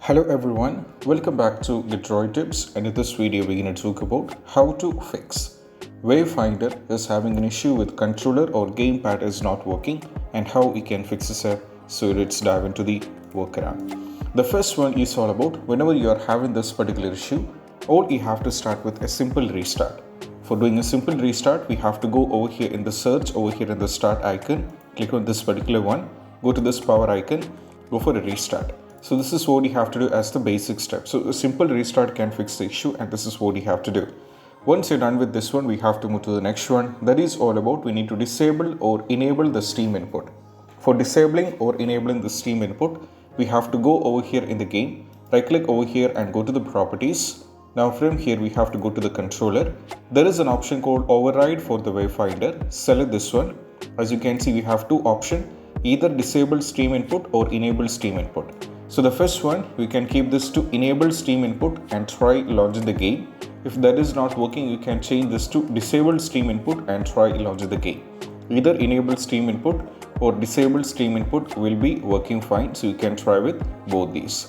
Hello everyone, welcome back to the Droid Tips, and in this video we're going to talk about how to fix WayFinder is having an issue with controller or gamepad is not working and how we can fix this. So let's dive into the workaround. The first one is all about whenever you are having this particular issue, all you have to start with a simple restart. For doing a simple restart, we have to go over here in the search, over here in the start icon, click on this particular one, go to this power icon, go for a restart. So this is what you have to do as the basic step. So a simple restart can fix the issue, and this is what you have to do. Once you're done with this one, we have to move to the next one. That is all about we need to disable or enable the Steam input. For disabling or enabling the Steam input, we have to go over here in the game, right click over here and go to the properties. Now from here we have to go to the controller. There is an option called override for the WayFinder. Select this one. As you can see, we have two options, either disable Steam input or enable Steam input. So the first one, we can keep this to enable Steam input and try launching the game. If that is not working, you can change this to disable Steam input and try launching the game. Either enable Steam input or disable Steam input will be working fine. So you can try with both these.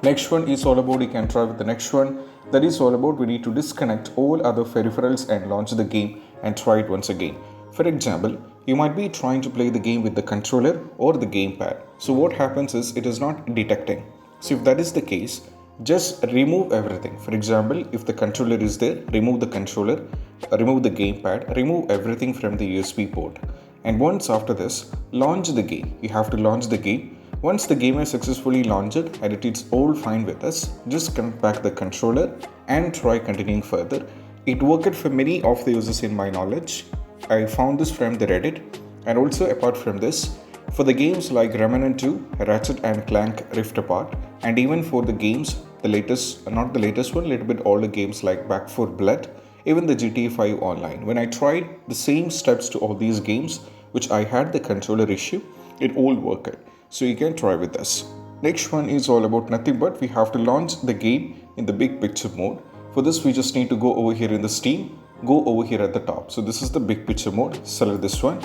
Next one is all about, you can try with the next one. That is all about we need to disconnect all other peripherals and launch the game and try it once again. For example, you might be trying to play the game with the controller or the gamepad. So what happens is it is not detecting. So if that is the case, just remove everything. For example, if the controller is there, remove the controller, remove the gamepad, remove everything from the USB port. And once after this, launch the game. You have to launch the game. Once the game is successfully launched and it is all fine with us, just connect back the controller and try continuing further. It worked for many of the users in my knowledge. I found this from the Reddit, and also apart from this, for the games like Remnant 2, Ratchet and Clank Rift Apart, and even for the games, the latest, not the latest one, little bit older games like Back 4 Blood, even the GTA 5 Online. When I tried the same steps to all these games, which I had the controller issue, it all worked. So you can try with this. Next one is all about nothing but we have to launch the game in the big picture mode. For this, we just need to go over here in the Steam, go over here at the top. So this is the big picture mode. Select this one.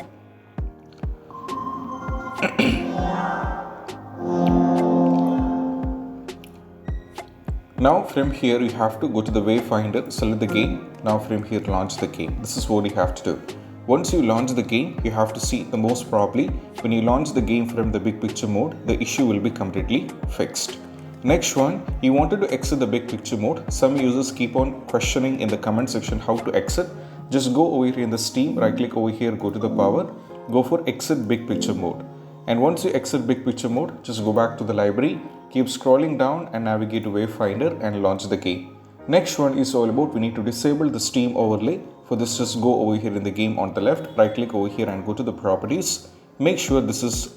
Now from here you have to go to the WayFinder, select the game. Now from here launch the game. This is what you have to do. Once you launch the game, you have to see the most probably when you launch the game from the big picture mode, the issue will be completely fixed. Next one, you wanted to exit the big picture mode. Some users keep on questioning in the comment section how to exit. Just go over here in the Steam, right click over here, go to the power, go for exit big picture mode. And once you exit big picture mode, just go back to the library, keep scrolling down and navigate to WayFinder and launch the game. Next one is all about we need to disable the Steam overlay. For this, just go over here in the game on the left, right click over here and go to the properties. Make sure this is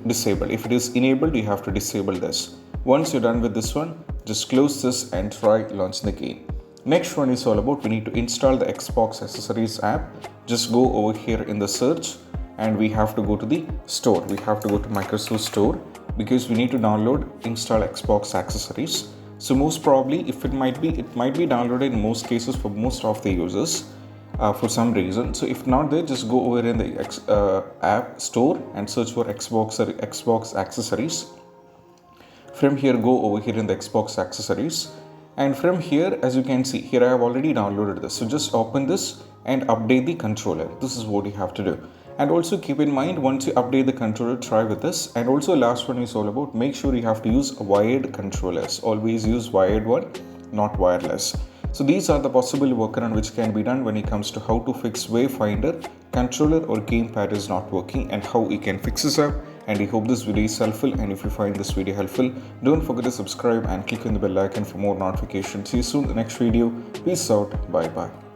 disabled. If it is enabled, you have to disable this. Once you're done with this one, just close this and try launch the game. Next one is all about we need to install the Xbox accessories app. Just go over here in the search and we have to go to the store. We have to go to Microsoft Store because we need to install Xbox accessories. So most probably it might be downloaded in most cases for most of the users for some reason. So if not there, just go over in the app store and search for Xbox accessories. From here, go over here in the Xbox accessories. And from here, as you can see, here I have already downloaded this. So just open this and update the controller. This is what you have to do. And also keep in mind, once you update the controller, try with this. And also last one is all about make sure you have to use wired controllers. Always use wired one, not wireless. So these are the possible workaround which can be done when it comes to how to fix WayFinder, controller or gamepad is not working and how we can fix this up. And I hope this video is helpful, and if you find this video helpful, don't forget to subscribe and click on the bell icon for more notifications. See you soon in the next video. Peace out. Bye bye.